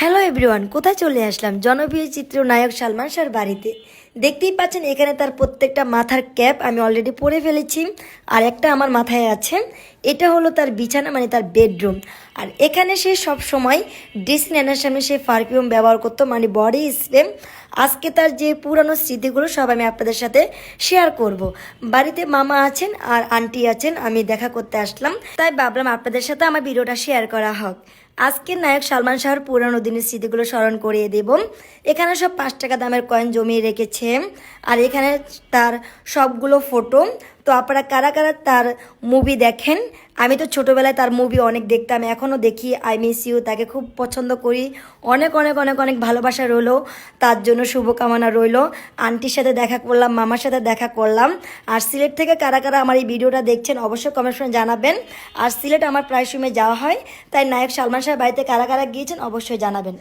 Hello everyone, কোথায় চলে আসলাম? জনপ্রিয় চিত্রনায়ক সালমান শাহর বাড়িতে। দেখতেই পাচ্ছেন এখানে তার প্রত্যেকটা মাথার ক্যাপ আমি অলরেডি পরে ফেলেছি, আর একটা আমার মাথায় আছে। এটা হলো তার বিছানা, মানে তার বেডরুম। আর এখানে সে সব সময় ড্রেসিং আয়নার সামনে সে পারফিউম ব্যবহার করতো, মানে বডি স্প্রে। আজকে তার যে পুরানো স্মৃতিগুলো সব আমি আপনাদের সাথে শেয়ার করব। বাড়িতে মামা আছেন আর আন্টি আছেন, আমি দেখা করতে আসলাম, তাই ভাবলাম আপনাদের সাথে আমার ভিডিওটা শেয়ার করা হোক। আজকের নায়ক সালমান শাহর পুরানো দিনের স্মৃতিগুলো স্মরণ করিয়ে দেব। এখানে সব 5 টাকা দামের কয়েন জমিয়ে রেখেছে, আর এখানে তার সবগুলো ফটো। তো আপনারা কারা কারা তার মুভি দেখেন? আমি তো ছোটোবেলায় তার মুভি অনেক দেখতাম, এখনও দেখি। আই মিস ইউ, তাকে খুব পছন্দ করি। অনেক অনেক অনেক অনেক ভালোবাসা রইলো, তার জন্য শুভকামনা রইলো। আন্টির সাথে দেখা করলাম, মামার সাথে দেখা করলাম। আর সিলেট থেকে কারা কারা আমার এই ভিডিওটা দেখছেন অবশ্যই কমেন্ট করে জানাবেন। আর সিলেট আমার প্রায় সময় যাওয়া হয়, তাই নায়ক সালমান শাহের বাড়িতে কারা কারা গিয়েছেন অবশ্যই জানাবেন।